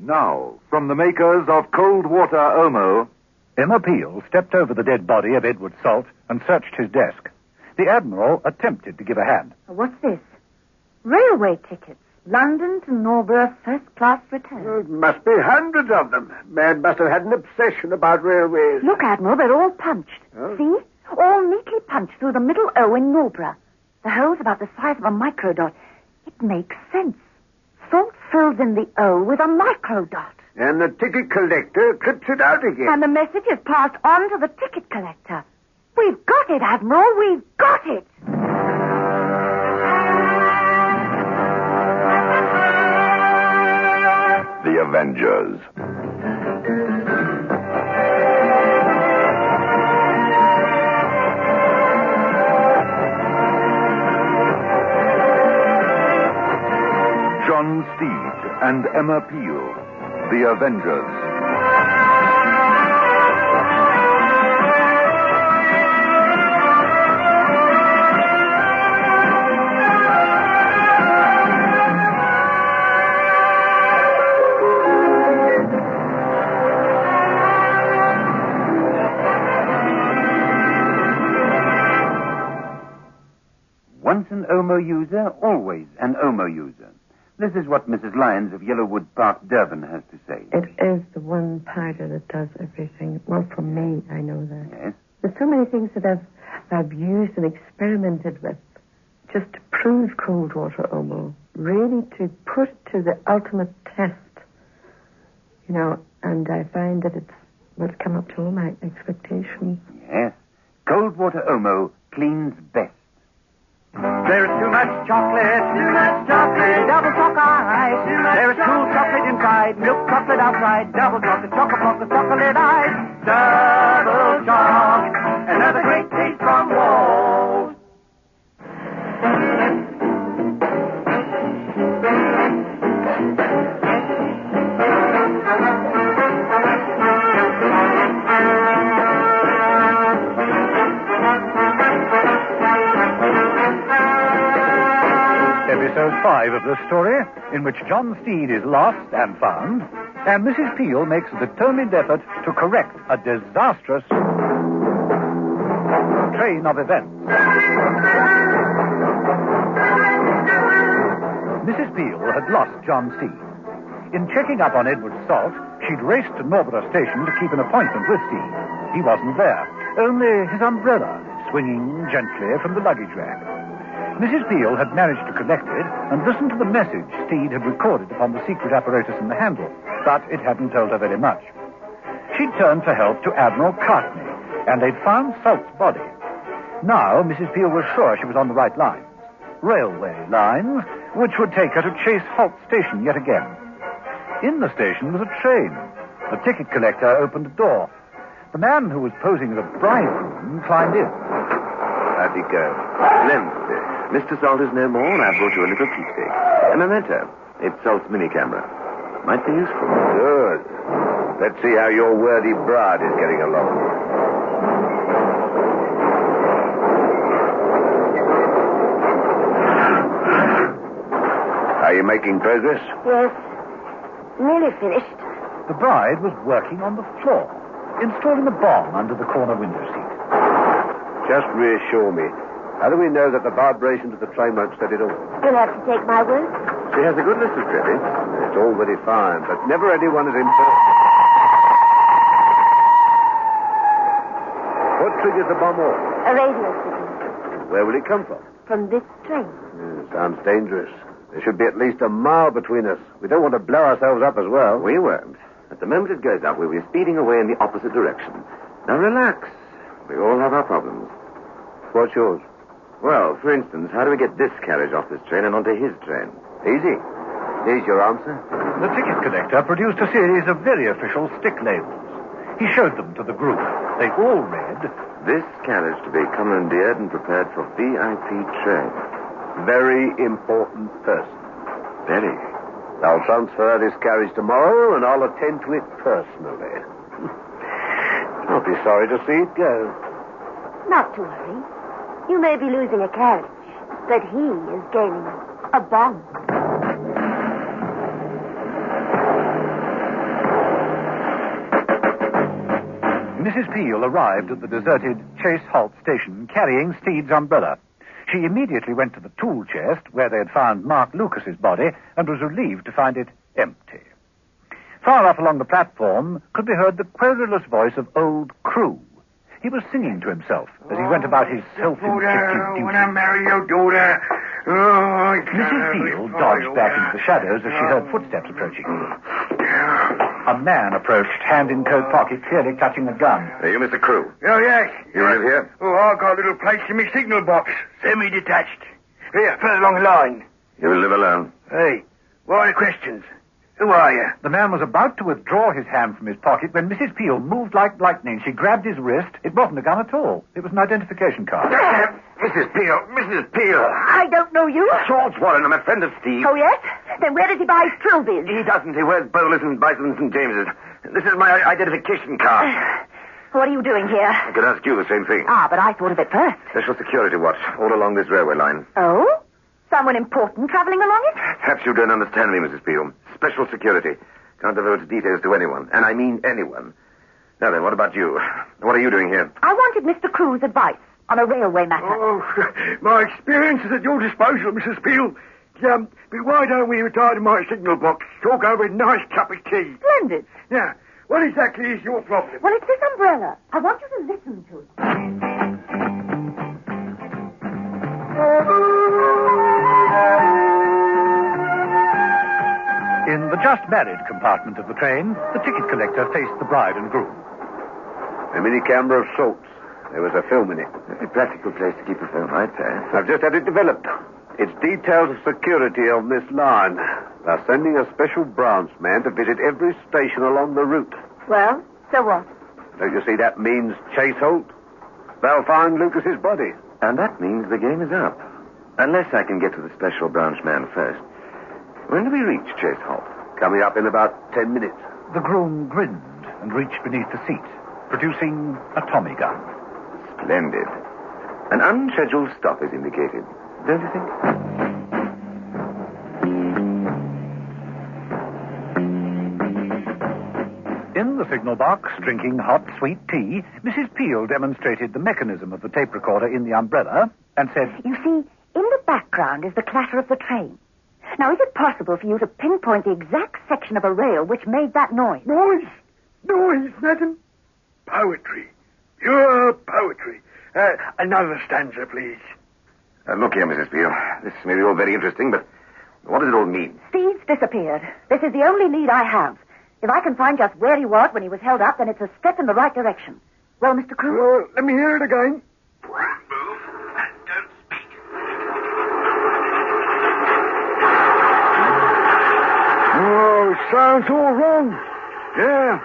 Now, from the makers of Cold Water Omo... Emma Peel stepped over the dead body of Edward Salt and searched his desk. The Admiral attempted to give a hand. What's this? Railway tickets. London to Norborough, first-class return. There must be hundreds of them. Man must have had an obsession about railways. Look, Admiral, they're all punched. Oh? See? All neatly punched through the middle O in Norborough. The hole's about the size of a microdot. It makes sense. Salt fills in the O with a microdot. And the ticket collector clips it out again. And the message is passed on to the ticket collector. We've got it, Admiral. We've got it. The Avengers. John Steed and Emma Peel. The Avengers. Once an Omo user, always an Omo user. This is what Mrs. Lyons of Yellowwood Park, Durban, has to say. It is the one powder that does everything. Well, for me, I know that. Yes? There's so many things that I've used and experimented with just to prove cold water Omo. Really to put it to the ultimate test. You know, and I find that it's come up to all my expectations. Yes. Cold water Omo cleans best. There's too much chocolate, double chocolate ice. There's cool chocolate inside, milk chocolate outside, double chocolate ice. Double chocolate, another great taste from Walt. Episode 5 of this story, in which John Steed is lost and found, and Mrs. Peel makes a determined effort to correct a disastrous train of events. Mrs. Peel had lost John Steed. In checking up on Edward Salt, she'd raced to Norborough Station to keep an appointment with Steed. He wasn't there, only his umbrella swinging gently from the luggage rack. Mrs. Peel had managed to collect it and listen to the message Steed had recorded upon the secret apparatus in the handle, but it hadn't told her very much. She'd turned for help to Admiral Cartney, and they'd found Salt's body. Now, Mrs. Peel was sure she was on the right lines. Railway lines, which would take her to Chase Halt Station yet again. In the station was a train. The ticket collector opened a door. The man who was posing as a bridegroom climbed in. How'd he go? Lempty. Mr. Salt is no more, and I've brought you a little keepsake. A memento. It's Salt's mini camera. Might be useful. Good. Let's see how your worthy bride is getting along. Are you making progress? Yes. Nearly finished. The bride was working on the floor, installing a bomb under the corner window seat. Just reassure me. How do we know that the vibrations of the train won't set it off? You'll have to take my word. She has a good list of Debbie. It's all very fine, but never anyone is important. What triggers the bomb off? A radio signal. Where will it come from? From this train. Sounds dangerous. There should be at least a mile between us. We don't want to blow ourselves up as well. We won't. At the moment it goes up, we'll be speeding away in the opposite direction. Now relax. We all have our problems. What's yours? Well, for instance, how do we get this carriage off this train and onto his train? Easy. Here's your answer. The ticket collector produced a series of very official stick labels. He showed them to the group. They all read, "This carriage to be commandeered and prepared for VIP train." Very important person. Very. I'll transfer this carriage tomorrow, and I'll attend to it personally. I'll be sorry to see it go. Not to worry. You may be losing a carriage, but he is gaining a bomb. Mrs. Peel arrived at the deserted Chase Halt station carrying Steed's umbrella. She immediately went to the tool chest where they had found Mark Lucas's body and was relieved to find it empty. Far off along the platform could be heard the querulous voice of old Crew. He was singing to himself as he went about his self-inflicted duty. When I marry your daughter. Mrs. Peel dodged back into the shadows as she heard footsteps approaching. A man approached, hand in coat pocket, clearly clutching a gun. Are you Mr. Crew? Oh, yes. You live here? Oh, I've got a little place in my signal box. Semi-detached. Here, further along the line. You live alone? Hey, what are the questions? Who are you? The man was about to withdraw his hand from his pocket when Mrs. Peel moved like lightning. She grabbed his wrist. It wasn't a gun at all. It was an identification card. Mrs. Peel. I don't know you. George Warren, I'm a friend of Steve. Oh, yes? Then where does he buy his trilbies? He doesn't. He wears bowlers and Bisons and Jameses. This is my identification card. What are you doing here? I could ask you the same thing. Ah, but I thought of it first. Special security watch all along this railway line. Oh? Someone important traveling along it? Perhaps you don't understand me, Mrs. Peel. Special security. Can't divulge details to anyone. And I mean anyone. Now then, what about you? What are you doing here? I wanted Mr. Crew's advice on a railway matter. Oh, my experience is at your disposal, Mrs. Peel. But why don't we retire to my signal box, talk over a nice cup of tea? Splendid. Now, what exactly is your problem? Well, it's this umbrella. I want you to listen to it. In the just-married compartment of the train, the ticket collector faced the bride and groom. A mini camera of sorts. There was a film in it. A practical place to keep a film, I'd say. I've just had it developed. It's details of security on this line. They're sending a special branch man to visit every station along the route. Well, so what? Don't you see that means Chase Holt? They'll find Lucas's body. And that means the game is up. Unless I can get to the special branch man first. When do we reach Chase Holt? Coming up in about 10 minutes. The groom grinned and reached beneath the seat, producing a Tommy gun. Splendid. An unscheduled stop is indicated, don't you think? In the signal box, drinking hot, sweet tea, Mrs. Peel demonstrated the mechanism of the tape recorder in the umbrella and said, You see, in the background is the clatter of the train. Now, is it possible for you to pinpoint the exact section of a rail which made that noise? Noise, madam. Poetry. Pure poetry. Another stanza, please. Look here, Mrs. Peel. This may be all very interesting, but what does it all mean? Steve's disappeared. This is the only lead I have. If I can find just where he was when he was held up, then it's a step in the right direction. Well, Mr. Crew? Let me hear it again. Move and don't speak. Oh, sounds all wrong. Yeah.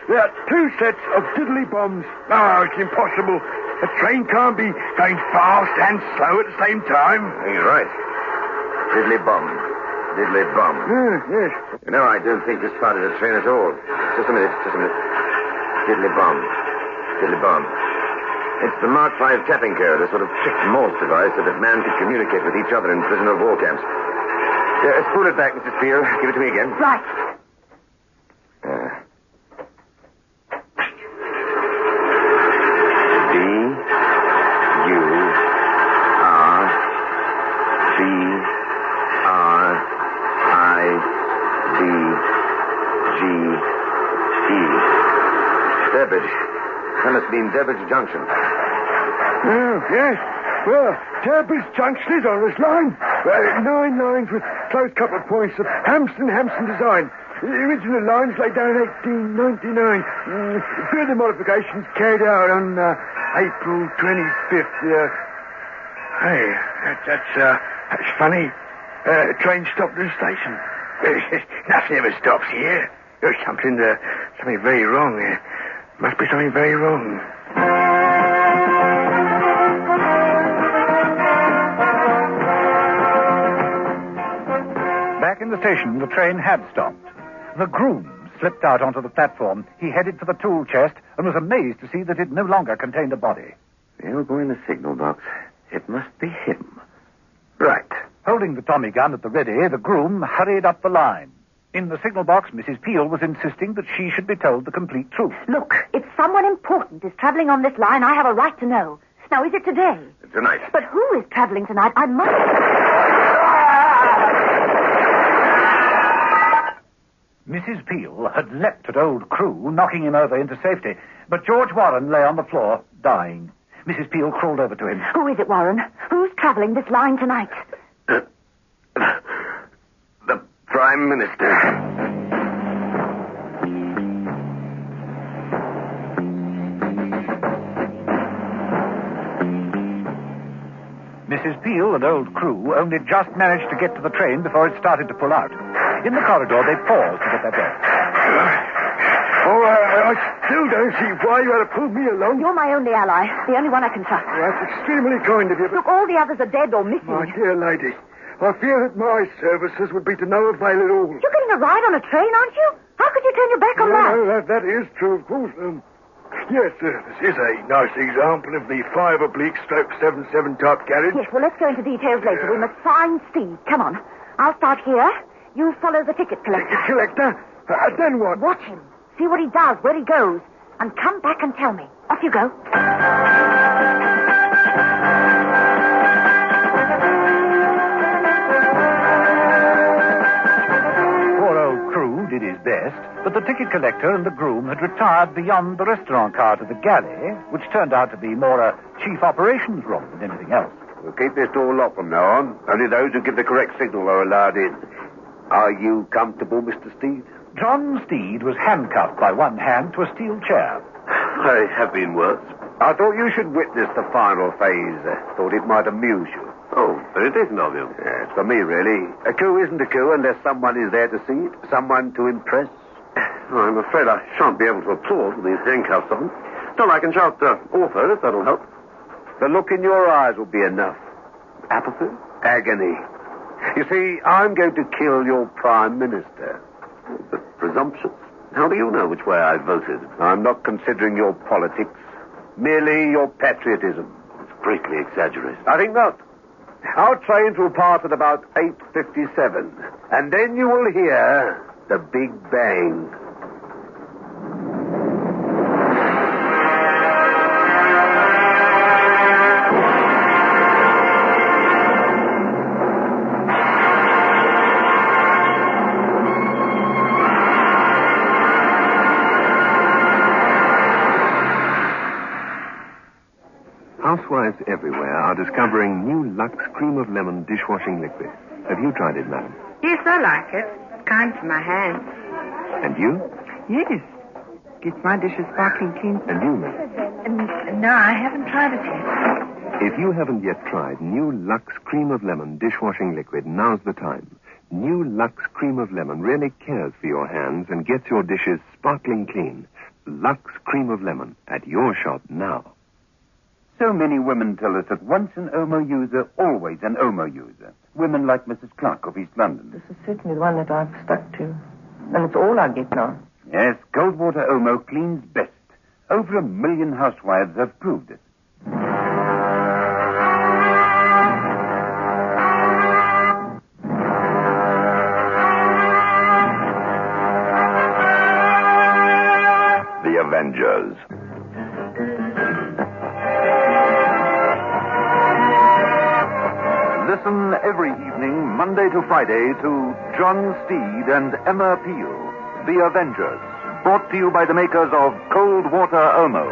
There are two sets of diddly bombs. Oh, it's impossible. A train can't be going fast and slow at the same time. He's right. Diddly bomb. Diddly bomb. Yes. You know, I don't think this part of the train at all. Just a minute. Diddly bomb. Diddly bomb. It's the Mark V tapping code, a sort of trick Morse device so that man could communicate with each other in prisoner of war camps. Spool it back, Mrs. Peel. Give it to me again. Right. Debbage. That must mean Debbage Junction. Oh, yes. Well, Debbage Junction is on this line. 9 lines with close couple of points of Hampson design. The original lines laid down in 1899. Further modifications carried out on April 25th. Hey, that's funny. Train stopped at the station. Nothing ever stops here. There's something very wrong there. Must be something very wrong. Back in the station, the train had stopped. The groom slipped out onto the platform. He headed for the tool chest and was amazed to see that it no longer contained a body. The old boy in the signal box. It must be him. Right. Holding the Tommy gun at the ready, the groom hurried up the line. In the signal box, Mrs. Peel was insisting that she should be told the complete truth. Look, if someone important is traveling on this line, I have a right to know. Now, is it today? Tonight. But who is traveling tonight? I must... Mrs. Peel had leapt at old Crewe, knocking him over into safety. But George Warren lay on the floor, dying. Mrs. Peel crawled over to him. Who is it, Warren? Who's traveling this line tonight? The Prime Minister. Mrs. Peel and old Crewe only just managed to get to the train before it started to pull out. In the corridor, they paused to get their breath. I still don't see why you had to pull me along. You're my only ally, the only one I can trust. That's extremely kind of you, but... Look, all the others are dead or missing. My dear lady, I fear that my services would be to no avail at all. You're getting a ride on a train, aren't you? How could you turn your back on that? No, that is true, of course. Yes, this is a nice example of the 5//77 type carriage. Yes, well, let's go into details later. We must find Steve. Come on. I'll start here. You follow the ticket collector. Ticket collector? Then what? Watch him. See what he does, where he goes. And come back and tell me. Off you go. Poor old Crewe did his best, but the ticket collector and the groom had retired beyond the restaurant car to the galley, which turned out to be more a chief operations room than anything else. We'll keep this door locked from now on. Only those who give the correct signal are allowed in. Are you comfortable, Mr. Steed? John Steed was handcuffed by one hand to a steel chair. I have been worse. I thought you should witness the final phase. Thought it might amuse you. Oh, very decent of you. Yes, for me, really. A coup isn't a coup unless someone is there to see it. Someone to impress. I'm afraid I shan't be able to applaud with these handcuffs on. Still, I can shout author, if that'll help. The look in your eyes will be enough. Apathy? Agony. You see, I'm going to kill your Prime Minister. But presumptuous. How do you know which way I voted? I'm not considering your politics. Merely your patriotism. It's greatly exaggerated. I think not. Our trains will part at about 8:57. And then you will hear the Big Bang. Housewives everywhere are discovering new Lux Cream of Lemon dishwashing liquid. Have you tried it, madam? Yes, I like it. It's kind for my hands. And you? Yes. Gets my dishes sparkling clean. And you, madam? No, I haven't tried it yet. If you haven't yet tried new Lux Cream of Lemon dishwashing liquid, now's the time. New Lux Cream of Lemon really cares for your hands and gets your dishes sparkling clean. Lux Cream of Lemon at your shop now. So many women tell us that once an Omo user, always an Omo user. Women like Mrs. Clark of East London. This is certainly the one that I've stuck to. And it's all I get now. Yes, Goldwater Omo cleans best. Over 1 million housewives have proved it. The Avengers. Listen every evening, Monday to Friday, to John Steed and Emma Peel, The Avengers, brought to you by the makers of Cold Water Omo.